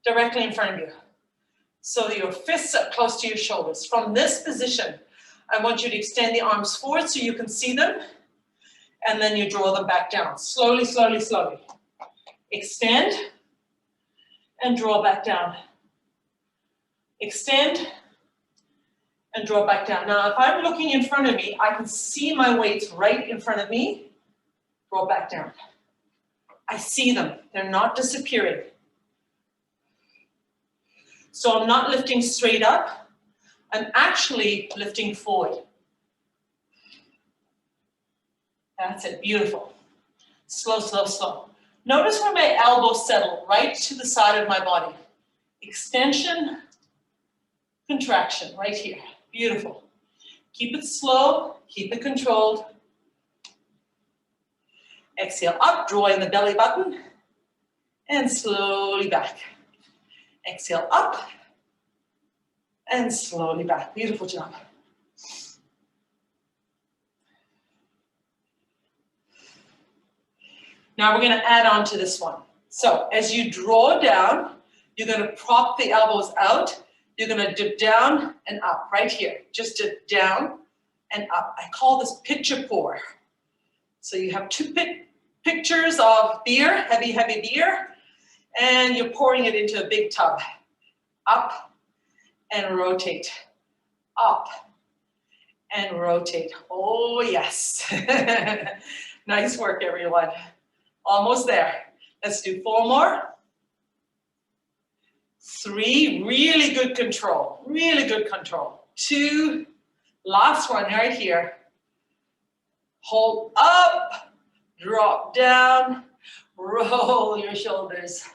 directly in front of you. So that your fists are close to your shoulders. From this position, I want you to extend the arms forward so you can see them, and then you draw them back down. Slowly, slowly, slowly. Extend, and draw back down. Extend, and draw back down. Now, if I'm looking in front of me, I can see my weights right in front of me. Draw back down. I see them. They're not disappearing. So I'm not lifting straight up. I'm actually lifting forward. That's it. Beautiful. Slow, slow, slow. Notice where my elbows settle, right to the side of my body. Extension, contraction, right here. Beautiful. Keep it slow, keep it controlled. Exhale up, drawing the belly button, and slowly back. Exhale up, and slowly back. Beautiful job. Now we're going to add on to this one. So as you draw down, you're going to prop the elbows out. You're going to dip down and up right here. Just dip down and up. I call this pitcher pour. So you have two pictures of beer, heavy, heavy beer, and you're pouring it into a big tub. Up and rotate. Up and rotate. Oh, yes. Nice work, everyone. Almost there. Let's do 4 more. 3, really good control. Really good control. 2, last one right here. Hold up, drop down, roll your shoulders.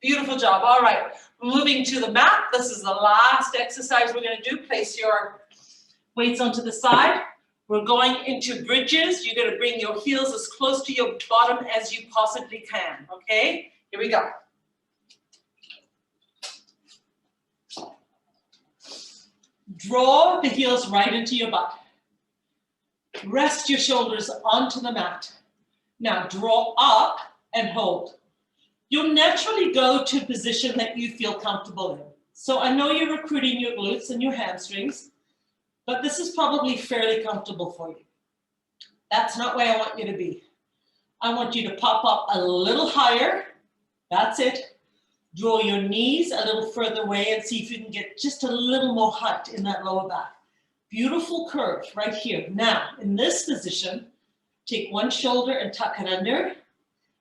Beautiful job. All right, moving to the mat. This is the last exercise we're going to do. Place your weights onto the side. We're going into bridges. You're going to bring your heels as close to your bottom as you possibly can, okay? Here we go. Draw the heels right into your butt. Rest your shoulders onto the mat. Now draw up and hold. You'll naturally go to a position that you feel comfortable in. So I know you're recruiting your glutes and your hamstrings, but this is probably fairly comfortable for you. That's not where I want you to be. I want you to pop up a little higher. That's it. Draw your knees a little further away and see if you can get just a little more height in that lower back. Beautiful curve right here. Now, in this position, take one shoulder and tuck it under,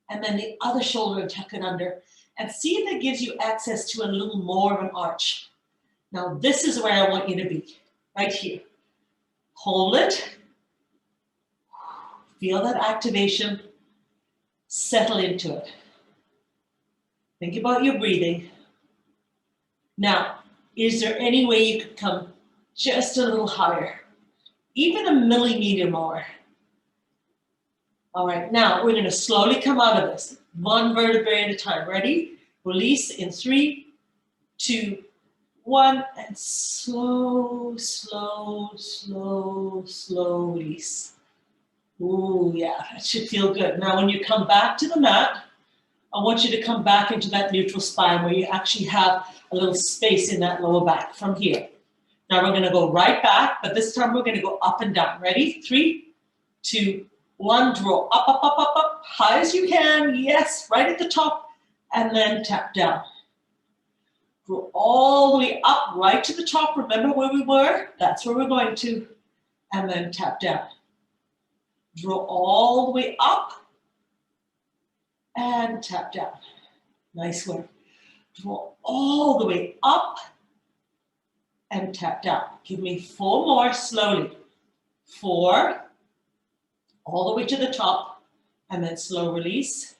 and then the other shoulder and tuck it under, and see if it gives you access to a little more of an arch. Now, this is where I want you to be, right here. Hold it. Feel that activation. Settle into it. Think about your breathing. Now, is there any way you could come just a little higher? Even a millimeter more. All right, now we're going to slowly come out of this. One vertebrae at a time. Ready? Release in 3, 2, 1, and slow, slow, slow, slow release. Ooh, yeah, that should feel good. Now, when you come back to the mat, I want you to come back into that neutral spine where you actually have a little space in that lower back from here. Now we're going to go right back, but this time we're going to go up and down. Ready? 3, 2, 1. Draw up, up, up, up, up, high as you can. Yes, right at the top, and then tap down. Draw all the way up, right to the top. Remember where we were? That's where we're going to. And then tap down. Draw all the way up and tap down. Nice work. Draw all the way up and tap down. Give me 4 more slowly. 4, all the way to the top, and then slow release.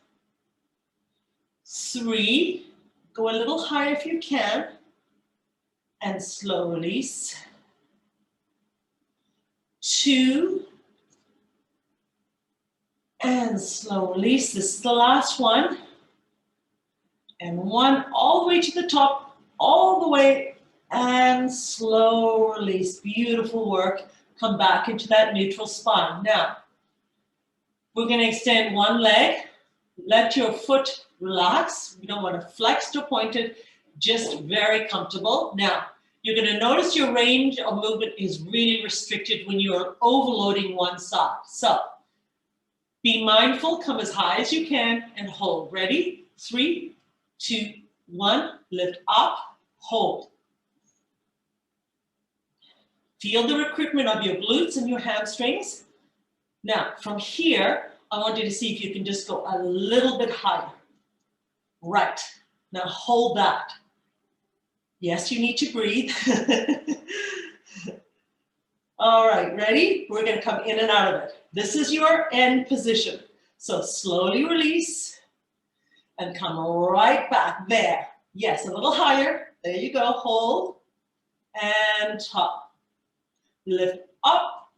3, go a little higher if you can, and slow release. 2, and slow release. This is the last one. And 1, all the way to the top, all the way, and slow release. Beautiful work. Come back into that neutral spine. Now, we're going to extend one leg. Let your foot relax. You don't want to flex or pointed, just very comfortable. Now, you're going to notice your range of movement is really restricted when you're overloading one side. So, be mindful, come as high as you can and hold. Ready? 3, 2, 1, lift up, hold. Feel the recruitment of your glutes and your hamstrings. Now, from here, I want you to see if you can just go a little bit higher. Right. Now hold that. Yes, you need to breathe. All right, ready? We're going to come in and out of it. This is your end position. So slowly release and come right back there. Yes, a little higher. There you go. Hold and top. Lift up,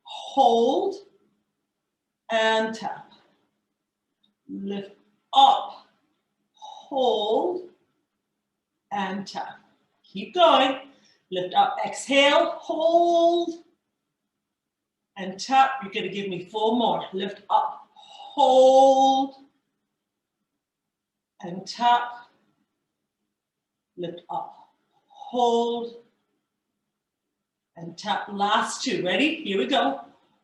hold, and tap. lift up, hold, and tap. Keep going. Lift up, exhale, hold, and tap. You're going to give me 4 more. Lift up, hold, and tap. Lift up, hold, and tap. Last 2. Ready? Here we go.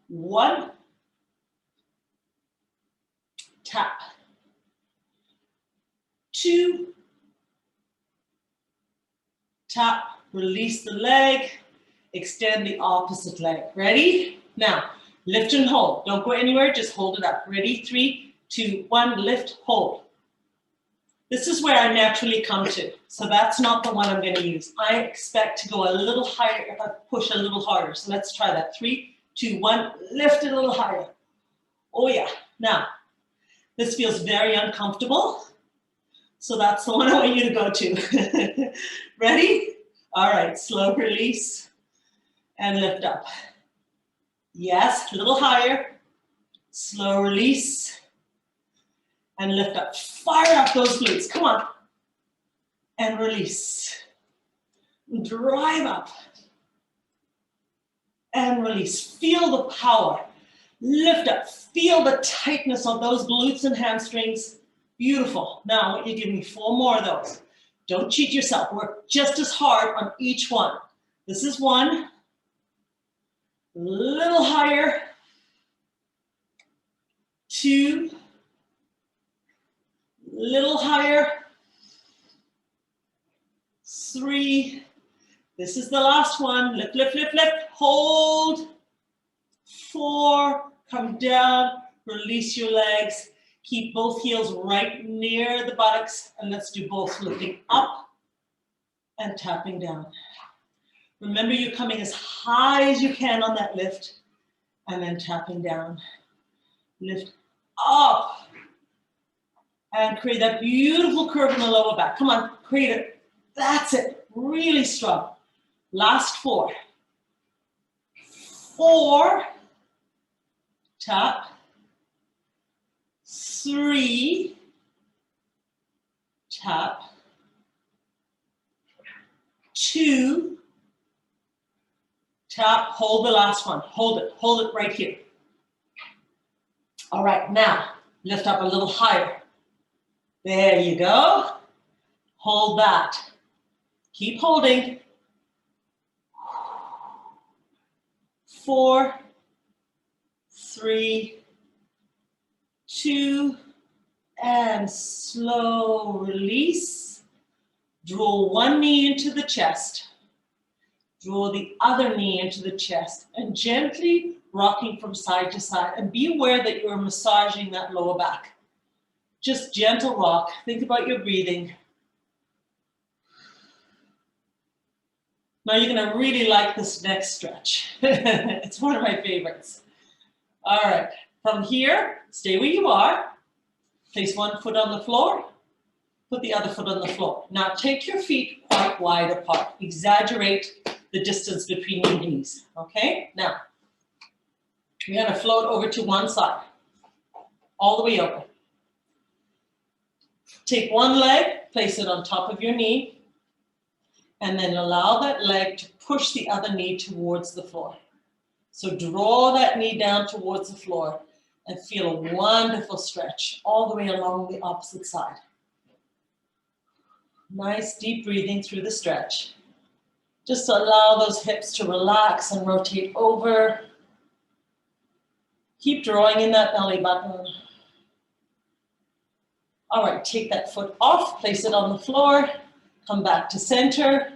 1, tap. 2, tap. Release the leg. Extend the opposite leg. Ready? Now, lift and hold. Don't go anywhere. Just hold it up. Ready? 3, 2, 1. Lift, hold. This is where I naturally come to. So that's not the one I'm going to use. I expect to go a little higher if I push a little harder. So let's try that. 3, 2, 1. Lift it a little higher. Oh yeah. Now, this feels very uncomfortable. So that's the one I want you to go to. Ready? All right. Slow release and lift up. Yes, a little higher. Slow release and lift up. Fire up those glutes. Come on. And release. Drive up. And release. Feel the power. Lift up. Feel the tightness of those glutes and hamstrings. Beautiful. Now I want you to give me 4 more of those. Don't cheat yourself. Work just as hard on each one. This is 1. Little higher. 2. Little higher. 3. This is the last one. Lift, lift, lift, lift. Hold. 4. Come down. Release your legs. Keep both heels right near the buttocks. And let's do both. Lifting up and tapping down. Remember, you're coming as high as you can on that lift. And then tapping down. Lift up. And create that beautiful curve in the lower back. Come on, create it. That's it. Really strong. Last 4. 4. Tap. 3. Tap. 2. Tap. Hold the last one. Hold it. Hold it right here. All right, now lift up a little higher. There you go. Hold that. Keep holding. 4, 3, 2, and slow release. Draw one knee into the chest. Draw the other knee into the chest and gently rocking from side to side. And be aware that you're massaging that lower back. Just gentle rock. Think about your breathing. Now you're going to really like this next stretch. It's one of my favorites. All right. From here, stay where you are. Place one foot on the floor. Put the other foot on the floor. Now take your feet quite wide apart. Exaggerate the distance between your knees. Okay? Now, we're going to float over to one side. All the way over. Take one leg, place it on top of your knee. And then allow that leg to push the other knee towards the floor. So draw that knee down towards the floor and feel a wonderful stretch all the way along the opposite side. Nice deep breathing through the stretch. Just allow those hips to relax and rotate over. Keep drawing in that belly button. All right, take that foot off, place it on the floor. Come back to center,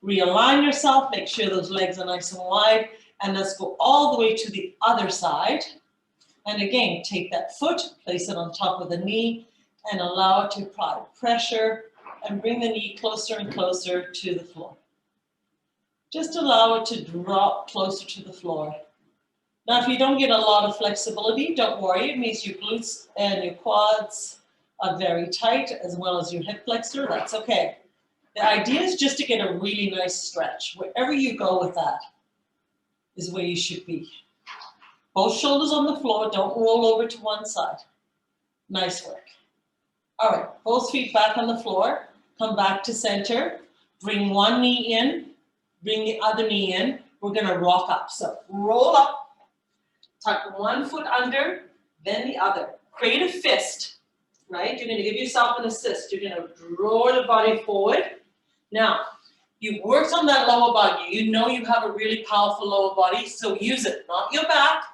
realign yourself, make sure those legs are nice and wide, and let's go all the way to the other side. And again, take that foot, place it on top of the knee, and allow it to apply pressure, and bring the knee closer and closer to the floor. Just allow it to drop closer to the floor. Now, if you don't get a lot of flexibility, don't worry, it means your glutes and your quads are very tight, as well as your hip flexor, that's okay. The idea is just to get a really nice stretch. Wherever you go with that is where you should be. Both shoulders on the floor, don't roll over to one side. Nice work. All right, both feet back on the floor. Come back to center. Bring one knee in. Bring the other knee in. We're gonna rock up. So roll up. Tuck one foot under, then the other. Create a fist, right? You're gonna give yourself an assist. You're gonna draw the body forward. Now, you've worked on that lower body. You know you have a really powerful lower body, so use it. Not your back,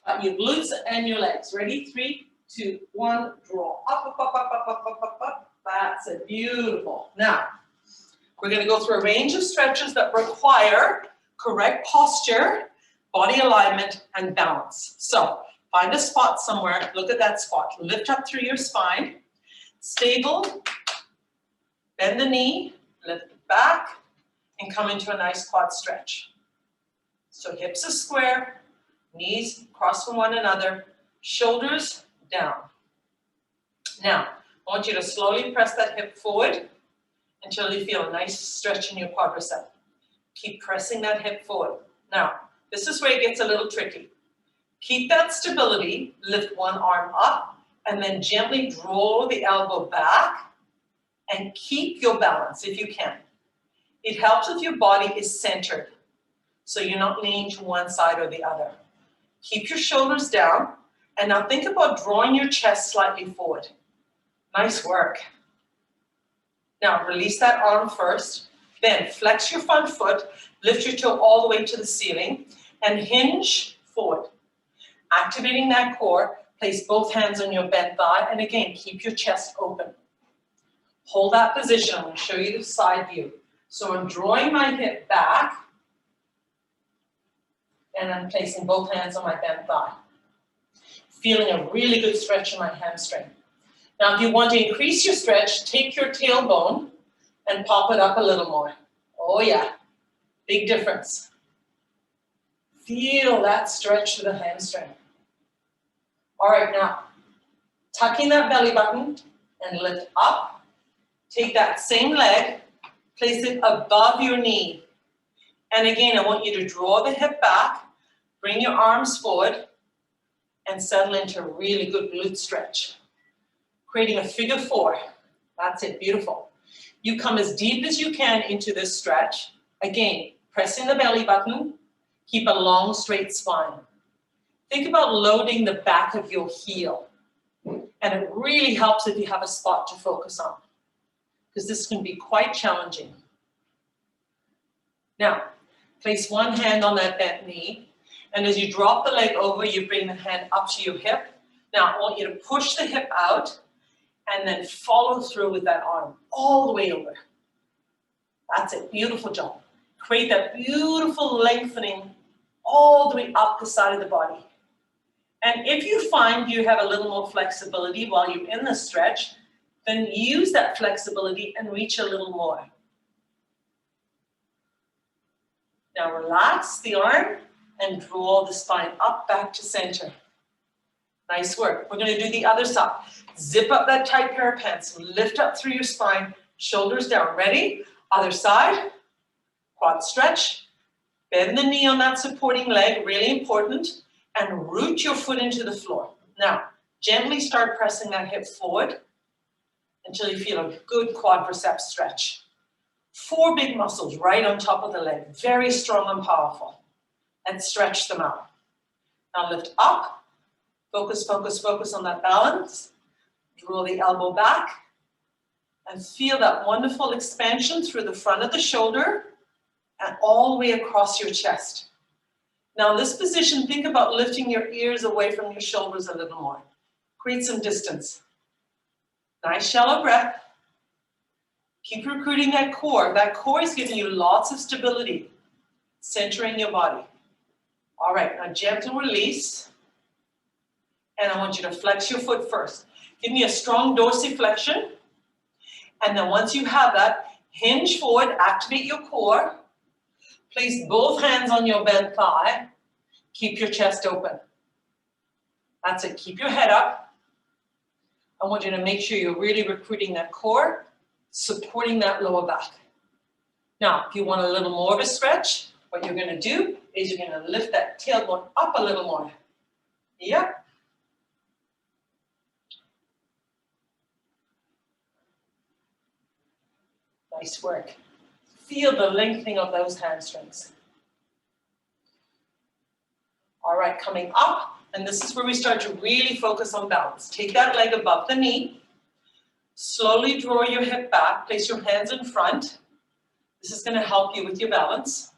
but your glutes and your legs. Ready? 3, 2, 1, draw. Up, up, up, up, up, up, up, up, up. That's it. Beautiful. Now, we're going to go through a range of stretches that require correct posture, body alignment, and balance. So, find a spot somewhere. Look at that spot. Lift up through your spine. Stable. Bend the knee. Lift it back. And come into a nice quad stretch. So, hips are square. Knees cross from one another. Shoulders down. Now, I want you to slowly press that hip forward until you feel a nice stretch in your quadricep. Keep pressing that hip forward. Now, this is where it gets a little tricky. Keep that stability, lift one arm up, and then gently draw the elbow back, and keep your balance if you can. It helps if your body is centered, so you're not leaning to one side or the other. Keep your shoulders down, and now think about drawing your chest slightly forward. Nice work. Now, release that arm first, then flex your front foot, lift your toe all the way to the ceiling, and hinge forward. Activating that core, place both hands on your bent thigh, and again, keep your chest open. Hold that position. I'm going to show you the side view. So I'm drawing my hip back, and I'm placing both hands on my bent thigh. Feeling a really good stretch in my hamstring. Now, if you want to increase your stretch, take your tailbone and pop it up a little more. Oh yeah, big difference. Feel that stretch to the hamstring. All right, now, tucking that belly button and lift up. Take that same leg, place it above your knee. And again, I want you to draw the hip back, bring your arms forward, and settle into a really good glute stretch. Creating a figure 4. That's it, beautiful. You come as deep as you can into this stretch. Again, pressing the belly button, keep a long, straight spine. Think about loading the back of your heel. And it really helps if you have a spot to focus on, because this can be quite challenging. Now, place one hand on that bent knee, and as you drop the leg over, you bring the hand up to your hip. Now, I want you to push the hip out, and then follow through with that arm all the way over. That's it, beautiful job. Create that beautiful lengthening all the way up the side of the body. And if you find you have a little more flexibility while you're in the stretch, then use that flexibility and reach a little more. Now relax the arm and draw the spine up back to center. Nice work. We're going to do the other side. Zip up that tight pair of pants. Lift up through your spine. Shoulders down. Ready? Other side. Quad stretch. Bend the knee on that supporting leg. Really important. And root your foot into the floor. Now, gently start pressing that hip forward until you feel a good quadricep stretch. 4 big muscles right on top of the leg. Very strong and powerful. And stretch them out. Now lift up. Focus, focus, focus on that balance. Draw the elbow back. And feel that wonderful expansion through the front of the shoulder and all the way across your chest. Now in this position, think about lifting your ears away from your shoulders a little more. Create some distance. Nice shallow breath. Keep recruiting that core. That core is giving you lots of stability, centering your body. All right, now gentle release. And I want you to flex your foot first. Give me a strong dorsiflexion. And then once you have that, hinge forward, activate your core. Place both hands on your bent thigh. Keep your chest open. That's it. Keep your head up. I want you to make sure you're really recruiting that core, supporting that lower back. Now, if you want a little more of a stretch, what you're going to do is you're going to lift that tailbone up a little more. Yep. Nice work. Feel the lengthening of those hamstrings. All right, coming up, and this is where we start to really focus on balance. Take that leg above the knee. Slowly draw your hip back. Place your hands in front. This is going to help you with your balance.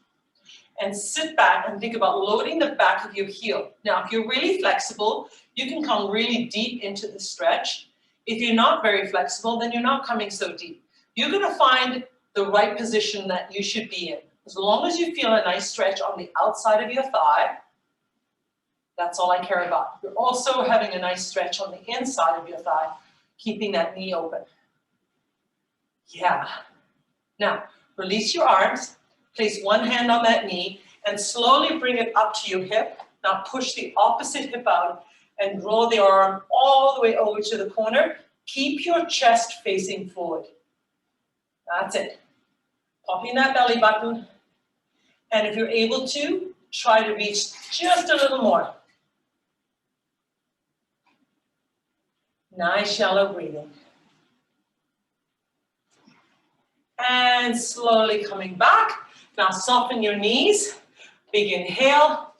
And sit back and think about loading the back of your heel. Now, if you're really flexible, you can come really deep into the stretch. If you're not very flexible, then you're not coming so deep. You're going to find the right position that you should be in. As long as you feel a nice stretch on the outside of your thigh, that's all I care about. You're also having a nice stretch on the inside of your thigh, keeping that knee open. Yeah. Now, release your arms, place one hand on that knee, and slowly bring it up to your hip. Now push the opposite hip out and draw the arm all the way over to the corner. Keep your chest facing forward. That's it. Popping that belly button. And if you're able to, try to reach just a little more. Nice shallow breathing. And slowly coming back. Now soften your knees. Big inhale.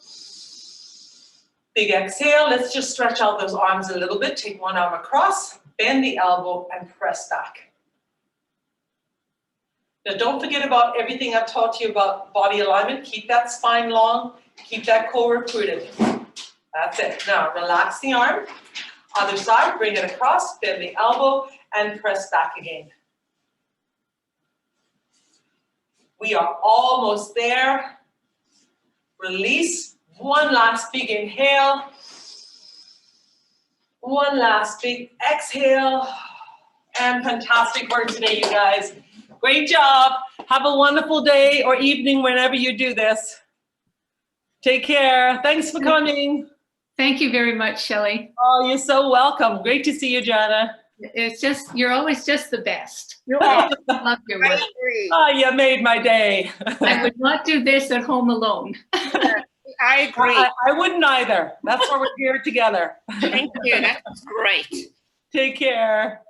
Big exhale. Let's just stretch out those arms a little bit. Take one arm across, bend the elbow, and press back. Now don't forget about everything I've taught you about body alignment. Keep that spine long. Keep that core recruited. That's it. Now relax the arm. Other side, bring it across, bend the elbow, and press back again. We are almost there. Release. One last big inhale. One last big exhale. And fantastic work today, you guys. Great job. Have a wonderful day or evening whenever you do this. Take care. Thanks for coming. Thank you very much, Shelley. Oh, you're so welcome. Great to see you, Jana. It's just, you're always just the best. I love your work. Oh, you made my day. I would not do this at home alone. I agree. I wouldn't either. That's why we're here together. Thank you. That's great. Take care.